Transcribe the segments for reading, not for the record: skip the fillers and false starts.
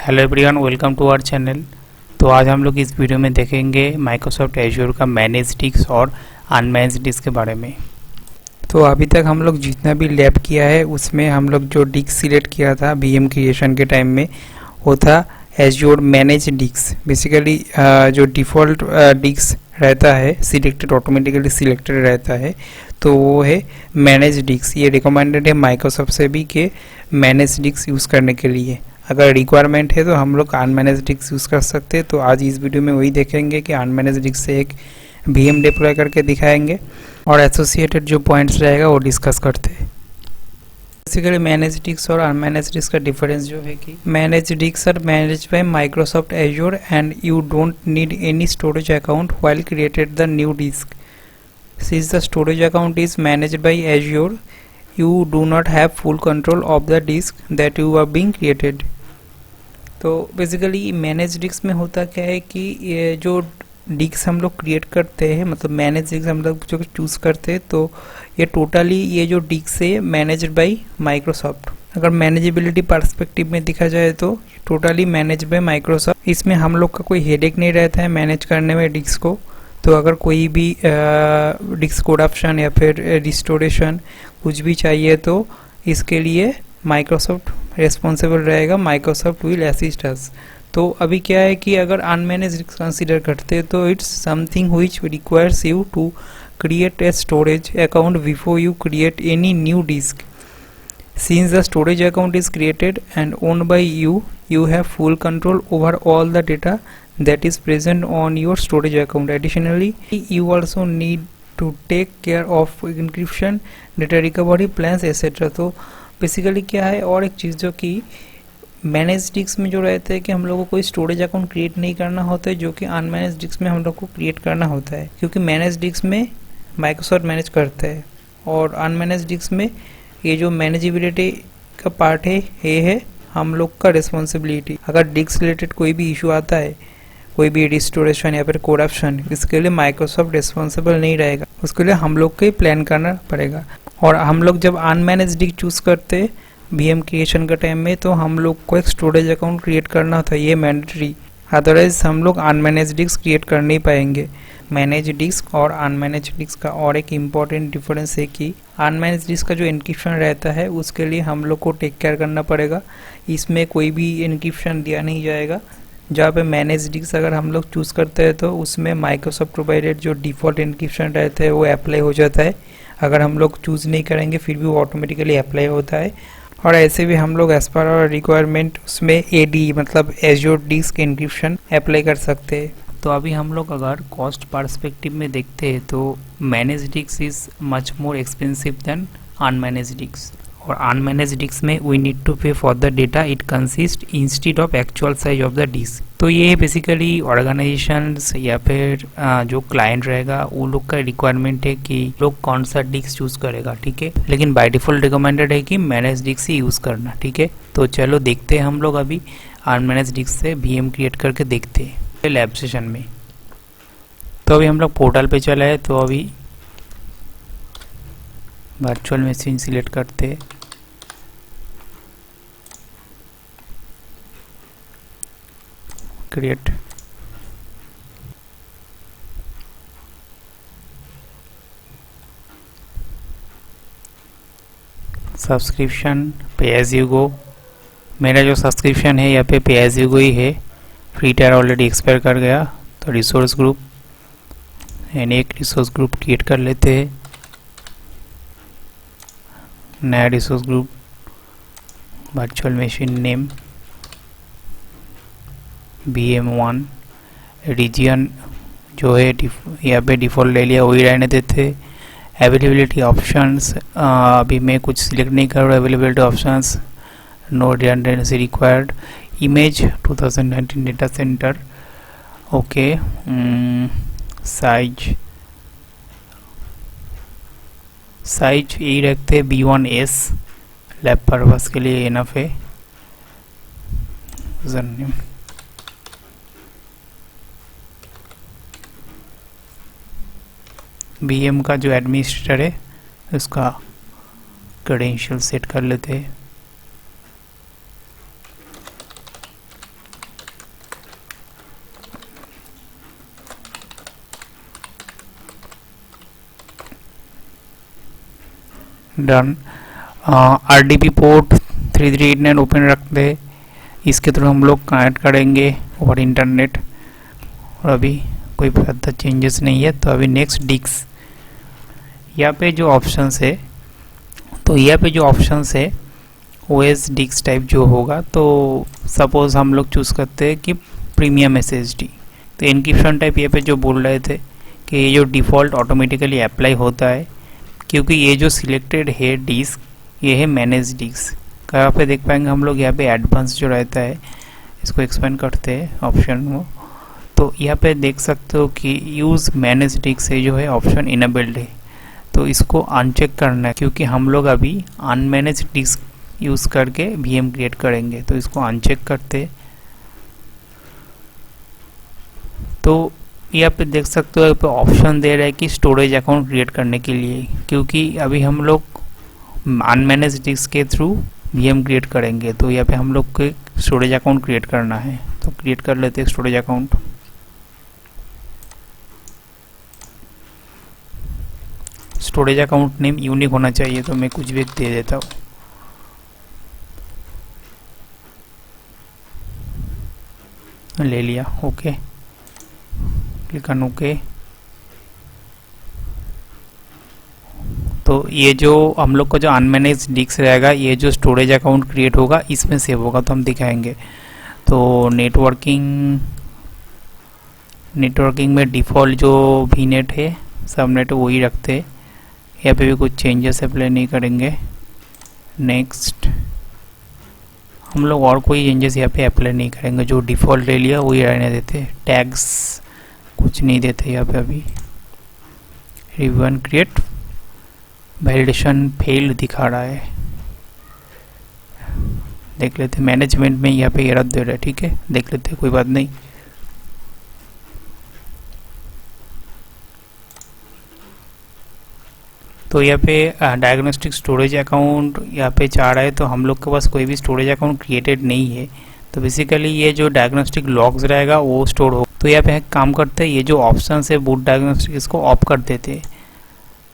Hello everyone, welcome to our channel. तो आज हम लोग इस वीडियो में देखेंगे माइक्रोसॉफ्ट एज्योर का मैनेज डिस्क और अनमैनेज डिस्क के बारे में। तो अभी तक हम लोग जितना भी लैब किया है उसमें हम लोग जो डिस्क सिलेक्ट किया था वीएम क्रिएशन के टाइम में वो था एज्योर मैनेज डिस्क। बेसिकली जो डिफ़ॉल्ट डिस्क रहता है सिलेक्टेड, ऑटोमेटिकली सिलेक्टेड रहता है, तो वो है मैनेज डिस्क। ये रिकमेंडेड है माइक्रोसॉफ्ट से भी कि मैनेज डिस्क यूज़ करने के लिए। अगर रिक्वायरमेंट है तो हम लोग अनमैनेज डिस्क यूज़ कर सकते हैं। तो आज इस वीडियो में वही देखेंगे कि अनमैनेज डिस्क से एक वीएम डिप्लॉय करके दिखाएंगे और एसोसिएटेड जो पॉइंट्स रहेगा वो डिस्कस करते हैं। बेसिकली मैनेज डिस्क और अनमैनेज डिस्क का डिफरेंस जो है कि manage disk are manage by Microsoft Azure and you don't need any storage account while created the new disk. Since the storage account is managed by Azure, you do not have full control of the disk that you are being created. तो basically manage disc में होता क्या है कि ये जो disc हम लोग क्रिएट करते हैं, मतलब मैनेज डिस्क हम लोग जो चूज़ करते हैं, तो ये टोटली ये जो डिस्क है मैनेज्ड बाय माइक्रोसॉफ्ट। अगर मैनेजेबिलिटी पर्सपेक्टिव में देखा जाए तो टोटली मैनेज बाय माइक्रोसॉफ्ट। इसमें हम लोग का कोई हेडेक नहीं रहता है मैनेज करने में डिस्क को। तो अगर कोई भी डिस्क कोडप्शन या फिर रिस्टोरेशन कुछ भी चाहिए तो इसके लिए माइक्रोसॉफ्ट रिस्पॉन्सिबल रहेगा, माइक्रोसॉफ्ट विल असिस्ट अस। तो अभी क्या है कि अगर अनमैनेज डिस्क कंसीडर करते हैं तो it's something which requires you to create a storage account before you create any new disk. Since the storage account is created and owned by you, you have full control over all the data that is present on your storage account. Additionally, you also need to take care of encryption, data recovery plans etc. तो basically क्या है, और एक चीज़ जो कि manage disc में जो रहता है कि हम लोगों को कोई स्टोरेज अकाउंट क्रिएट नहीं करना होता है, जो कि अनमैनेज डिस्क में हम लोग को क्रिएट करना होता है, क्योंकि मैनेज डिस्क में माइक्रोसॉफ्ट मैनेज करता है और अनमैनेज डिस्क में ये जो मैनेजेबिलिटी का पार्ट है ये है हम लोग का रिस्पॉन्सिबिलिटी। अगर डिस्क रिलेटेड कोई भी इशू आता है, कोई भी रिस्टोरेशन या फिर कोरप्शन, इसके लिए माइक्रोसॉफ्ट रिस्पॉन्सिबल नहीं रहेगा, उसके लिए हम लोग को ही प्लान करना पड़ेगा। और हम लोग जब अनमैनेज डिस्क चूज़ करते हैं वीएम क्रिएशन के टाइम में, तो हम लोग को एक स्टोरेज अकाउंट क्रिएट करना होता है, ये मैंडेटरी। अदरवाइज हम लोग अनमैनेज डिस्क क्रिएट कर नहीं पाएंगे। मैनेज डिस्क और अनमैनेज डिस्क का और एक इम्पॉर्टेंट डिफरेंस है कि अनमैनेज डिस्क का जो इनक्रिप्शन रहता है उसके लिए हम लोग को टेक केयर करना पड़ेगा, इसमें कोई भी इनक्रिप्शन दिया नहीं जाएगा। जहाँ पे मैनेज डिस्क अगर हम लोग चूज़ करते हैं तो उसमें माइक्रोसॉफ्ट प्रोवाइडेड जो डिफ़ॉल्ट इनक्रिप्शन रहता है वो अप्लाई हो जाता है। अगर हम लोग चूज़ नहीं करेंगे फिर भी वो ऑटोमेटिकली अप्लाई होता है। और ऐसे भी हम लोग एज पर आवर रिक्वायरमेंट उसमें एडी मतलब एज्योर डिस्क इनक्रिप्शन अप्लाई कर सकते हैं। तो अभी हम लोग अगर कॉस्ट पर्सपेक्टिव में देखते हैं तो manage disk is much more expensive than unmanage disk. और अनमैनेज डिस्क में we need to pay for the data it consist instead of actual size of the disk. तो ये बेसिकली ऑर्गेनाइजेशंस या फिर जो क्लाइंट रहेगा वो लोग का रिक्वायरमेंट है कि लोग कौन सा डिस्क चूज़ करेगा, ठीक है। लेकिन बाय डिफ़ॉल्ट रिकमेंडेड है कि मैनेज डिस्क ही यूज़ करना, ठीक है। तो चलो देखते हैं हम लोग अभी अनमैनेज डिस्क से वीएम क्रिएट करके देखते हैं लैब सेशन में। तो अभी हम लोग पोर्टल पे चले हैं, तो अभी वर्चुअल मशीन सिलेक्ट करते हैं, क्रिएट। सब्सक्रिप्शन पे एज यू गो। मेरा जो सब्सक्रिप्शन है यहाँ पे एज यू गो ही है, फ्री टायर ऑलरेडी एक्सपायर कर गया। तो रिसोर्स ग्रुप यानी एक रिसोर्स ग्रुप क्रिएट कर लेते हैं, नया resource group, virtual machine name VM1, region जो है यहाँ पे डिफ़ॉल्ट ले लिया वही रहने देते। अवेलेबिलिटी ऑप्शंस अभी मैं कुछ सिलेक्ट नहीं कर रहा, availability options no redundancy required. Image 2019 data center, okay. Size यही रखते हैं B1S, लैब पर्पस के लिए इनफ है। यूजरनेम VM का जो एडमिनिस्ट्रेटर है उसका क्रेडेंशियल सेट कर लेते हैं। डन। RDP पोर्ट 3389 ओपन रखते हैं, इसके थ्रू हम लोग कनेक्ट करेंगे ओवर इंटरनेट। और अभी कोई ज़्यादा चेंजेस नहीं है। तो अभी नेक्स्ट डिस्क, यहाँ पे जो ऑप्शंस है, तो यहाँ पे जो ऑप्शंस है OS डिस्क टाइप जो होगा, तो सपोज हम लोग चूज़ करते हैं कि प्रीमियम SSD। तो एन्क्रिप्शन टाइप यहाँ पे जो बोल रहे थे कि ये जो डिफ़ॉल्ट ऑटोमेटिकली अप्लाई होता है, क्योंकि ये जो सिलेक्टेड है डिस्क, ये है मैनेज डिस्क। कहाँ पे देख पाएंगे हम लोग, यहाँ पे एडवांस जो रहता है, इसको एक्सपेंड करते हैं ऑप्शन को, तो यहाँ पे देख सकते हो कि यूज़ मैनेज डिस्क से जो है ऑप्शन इनेबल्ड है। तो इसको अनचेक करना है, क्योंकि हम लोग अभी अनमैनेज डिस्क यूज़ करके VM क्रिएट करेंगे। तो इसको अनचेक करते, तो यहाँ पे देख सकते हो यहाँ पे ऑप्शन दे रहा है कि स्टोरेज अकाउंट क्रिएट करने के लिए, क्योंकि अभी हम लोग अनमैनेज डिस्क के थ्रू VM क्रिएट करेंगे। तो यहाँ पे हम लोग को स्टोरेज अकाउंट क्रिएट करना है, तो क्रिएट कर लेते हैं storage account. Storage account name unique होना चाहिए, तो मैं कुछ भी दे देता हूँ। ले लिया, ओके, क्लिक ऑन ओके। तो ये जो हम लोग का जो अनमैनेज डिस्क रहेगा, ये जो स्टोरेज अकाउंट क्रिएट होगा इसमें सेव होगा, तो हम दिखाएंगे। तो नेटवर्किंग में डिफ़ॉल्ट जो VNet है, सबनेट वही रखते हैं। यहाँ पे भी कुछ चेंजेस अप्लाई नहीं करेंगे। नेक्स्ट, हम लोग और कोई चेंजेस यहाँ पे अप्लाई नहीं करेंगे, जो डिफ़ॉल्ट ले लिया वही रहने देते। टैग्स कुछ नहीं देते यहाँ पे अभी। रिवन क्रिएट, वैलिडेशन फेल दिखा रहा है, देख लेते। मैनेजमेंट में यहाँ पे एरर दे रहा है, ठीक है, देख लेते, कोई बात नहीं। तो यहाँ पे डायग्नोस्टिक स्टोरेज अकाउंट यहाँ पे चाह रहा है, तो हम लोग के पास कोई भी स्टोरेज अकाउंट क्रिएटेड नहीं है। तो बेसिकली ये जो डायग्नोस्टिक लॉग्स रहेगा वो स्टोर हो। तो यहाँ पे काम करते हैं, ये जो ऑप्शन है बूट डायग्नोस्टिक, इसको ऑफ कर देते हैं,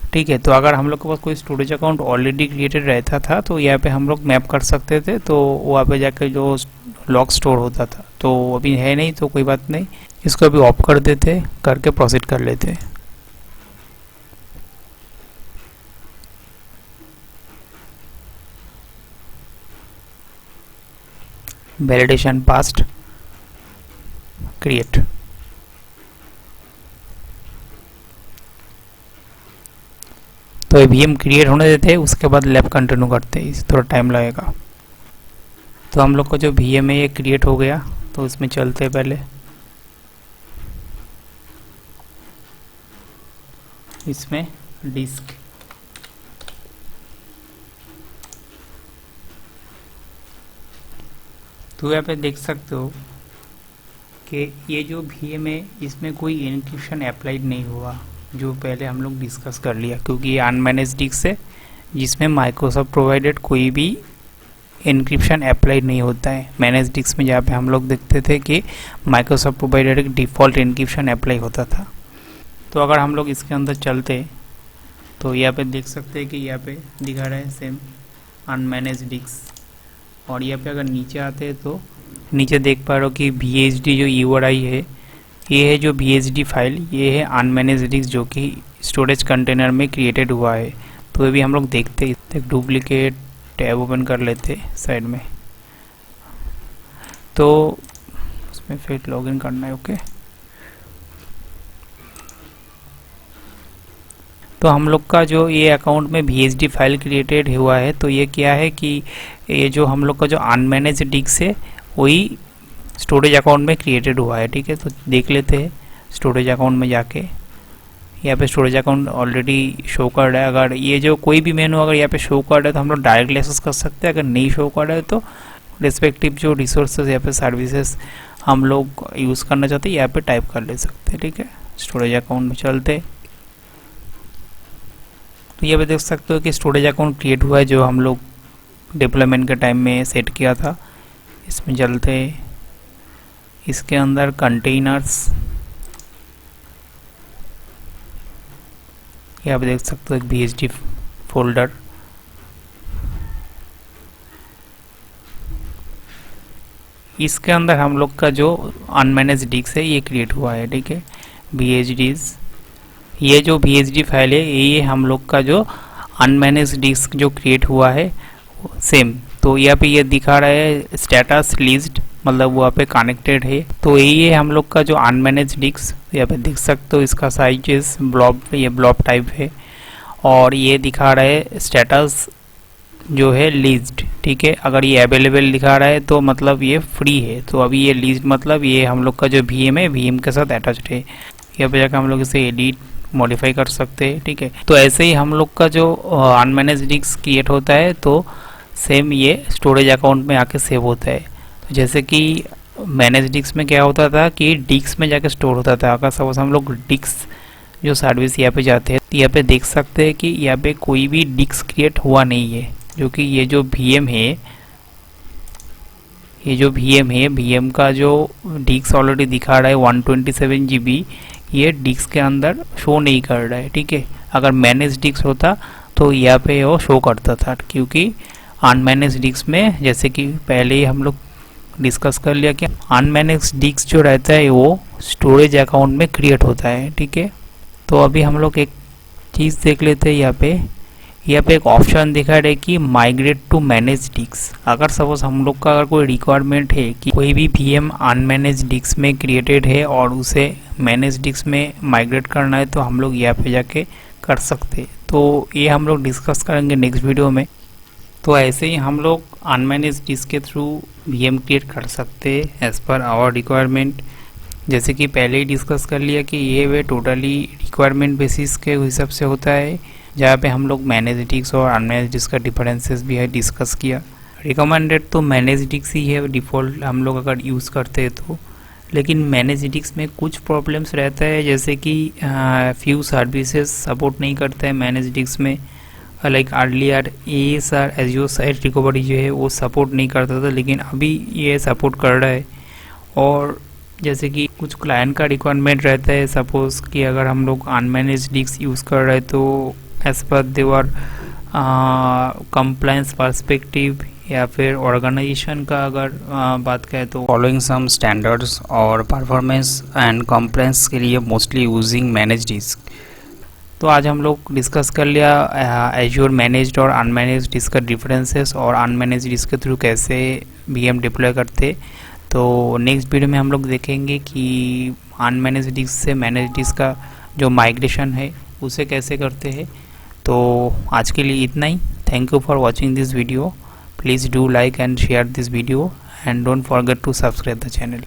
ठीक है। तो अगर हम लोग के पास कोई स्टोरेज अकाउंट ऑलरेडी क्रिएटेड रहता था, तो यहाँ पे हम लोग मैप कर सकते थे, तो वहाँ पे जाकर जो लॉग स्टोर होता था। तो अभी है नहीं, तो कोई बात नहीं, इसको अभी ऑफ कर देते, करके प्रोसीड कर लेते। Validation past, create. तो VM क्रिएट होने देते हैं, उसके बाद लैब कंटिन्यू करते हैं, इसे थोड़ा टाइम लगेगा। तो हम लोग का जो VM है ये क्रिएट हो गया, तो इसमें चलते हैं पहले। इसमें डिस्क, तो यहाँ पे देख सकते हो कि ये जो VM है इसमें कोई एन्क्रिप्शन अप्लाइड नहीं हुआ, जो पहले हम लोग डिस्कस कर लिया, क्योंकि ये अनमैनेज डिस्क है जिसमें माइक्रोसॉफ्ट प्रोवाइडेड कोई भी एन्क्रिप्शन अप्लाइड नहीं होता है। मैनेज डिस्क में जहाँ पे हम लोग देखते थे कि माइक्रोसॉफ्ट प्रोवाइडेड एक डिफ़ॉल्ट एन्क्रिप्शन अप्लाई होता था। तो अगर हम लोग इसके अंदर चलते, तो यहाँ पे देख सकते हैं कि यहाँ पे दिखा रहा है सेम अनमैनेज डिस्क। और यहाँ पे अगर नीचे आते हैं, तो नीचे देख पा रहे हो कि VHD जो URI है, ये है जो VHD फाइल, ये है अनमैनेज डिस्क जो कि स्टोरेज कंटेनर में क्रिएटेड हुआ है। तो ये भी हम लोग देखते हैं। एक डुप्लीकेट टैब ओपन कर लेते साइड में, तो उसमें फिर लॉगिन करना है, ओके। तो हम लोग का जो ये अकाउंट में VHD फाइल क्रिएटेड हुआ है, तो ये क्या है कि ये जो हम लोग का जो अनमैनेज डिस्क है वही स्टोरेज अकाउंट में क्रिएटेड हुआ है, ठीक है। तो देख लेते हैं स्टोरेज अकाउंट में जाके, यहाँ पे स्टोरेज अकाउंट ऑलरेडी शो कर रहा है। अगर ये जो कोई भी मेनू अगर यहाँ पे शो कर रहा है, तो हम लोग डायरेक्टली एक्सेस कर सकते हैं। अगर नहीं शो कर रहा है, तो रिस्पेक्टिव जो रिसोर्सेज यहाँ पे सर्विसेज हम लोग यूज़ करना चाहते हैं, यहाँ पे टाइप कर ले सकते हैं, ठीक है। स्टोरेज अकाउंट में चलते, तो ये भी देख सकते हो कि स्टोरेज अकाउंट क्रिएट हुआ है, जो हम लोग डिप्लॉयमेंट के टाइम में सेट किया था। इसमें चलते, इसके अंदर कंटेनर्स, यहाँ पे देख सकते हो एक VHD फोल्डर, इसके अंदर हम लोग का जो अनमैनेज डिस्क है ये क्रिएट हुआ है, ठीक है। VHDs, ये जो VHD फाइल है ये हम लोग का जो अनमैनेज डिस्क जो क्रिएट हुआ है सेम। तो यहाँ पे ये दिखा रहा है स्टेटस लिस्ट, मतलब वहाँ पे कनेक्टेड है। तो यही है हम लोग का जो अनमैनेज डिस्क, यहाँ पे देख सकते हो इसका साइज ब्लॉब, ये ब्लॉब टाइप है। और ये दिखा रहा है स्टेटस जो है लिस्ट, ठीक है। अगर ये अवेलेबल दिखा रहा है तो मतलब ये फ्री है। तो अभी ये लिस्ट मतलब ये हम लोग का जो VM है VM के साथ अटैच्ड है। यहाँ पे जाकर हम लोग इसे एडिट मॉडिफाई कर सकते हैं, ठीक है। तो ऐसे ही हम लोग का जो अनमैनेज डिस्क क्रिएट होता है तो सेम ये स्टोरेज अकाउंट में आके सेव होता है। तो जैसे कि मैनेज डिस्क में क्या होता था कि डिस्क में जाके स्टोर होता था। अगर सपोज हम लोग डिस्क जो सर्विस यहाँ पे जाते हैं तो यहाँ पे देख सकते हैं कि यहाँ पे कोई भी डिस्क क्रिएट हुआ नहीं है, जो कि ये जो VM है, ये जो VM है, VM का जो डिस्क ऑलरेडी दिखा रहा है 127 GB, ये डिस्क के अंदर शो नहीं कर रहा है, ठीक है। अगर मैनेज डिस्क होता तो यहाँ पे वो शो करता था, क्योंकि अनमैनेज डिस्क में जैसे कि पहले ही हम लोग डिस्कस कर लिया कि अनमैनेज डिस्क जो रहता है वो स्टोरेज अकाउंट में क्रिएट होता है, ठीक है। तो अभी हम लोग एक चीज़ देख लेते हैं। यहाँ पे एक ऑप्शन दिखा रहा है कि माइग्रेट टू मैनेज डिस्क। अगर सपोज हम लोग का अगर कोई रिक्वायरमेंट है कि कोई भी VM अनमैनेज डिस्क में क्रिएटेड है और उसे मैनेज डिस्क में माइग्रेट करना है तो हम लोग यहाँ पे जाके कर सकते। तो ये हम लोग डिस्कस करेंगे नेक्स्ट वीडियो में। तो ऐसे ही हम लोग अनमैनेज डिस्क के थ्रू VM क्रिएट कर सकते हैं एज़ पर आवर रिक्वायरमेंट। जैसे कि पहले ही डिस्कस कर लिया कि ये वे टोटली रिक्वायरमेंट बेसिस के हिसाब से होता है, जहाँ पे हम लोग मैनेज डिस्क और अनमैनेज डिस्क का डिफरेंसेस भी है डिस्कस किया। रिकमेंडेड तो मैनेज डिस्क ही है डिफ़ॉल्ट हम लोग अगर यूज़ करते हैं तो। लेकिन मैनेज डिस्क में कुछ प्रॉब्लम्स रहता है, जैसे कि फ्यू सर्विसेज सपोर्ट नहीं करता है मैनेज डिस्क में। Like earlier ASR Azure site recovery जो है वो सपोर्ट नहीं करता था, लेकिन अभी ये सपोर्ट कर रहा है। और जैसे कि कुछ क्लाइंट का रिक्वायरमेंट रहता है, सपोज कि अगर हम लोग अनमैनेज डिस्क यूज़ कर रहे हैं तो एज पर देवर कंप्लायंस पर्सपेक्टिव या फिर ऑर्गेनाइजेशन का अगर बात करें तो फॉलोइंग सम स्टैंडर्ड्स और परफॉर्मेंस एंड कंप्लायंस के लिए मोस्टली यूजिंग मैनेज डिस्क। तो आज हम लोग डिस्कस कर लिया एज्योर मैनेज्ड और अनमैनेज डिस्क का डिफरेंसेस और अनमैनेज डिस्क के थ्रू कैसे VM डिप्लॉय करते। तो नेक्स्ट वीडियो में हम लोग देखेंगे कि अनमैनेज डिस्क से मैनेज डिस्क का जो माइग्रेशन है उसे कैसे करते हैं। तो आज के लिए इतना ही। Thank you for watching this video. Please do like and share this video and don't forget to subscribe the channel.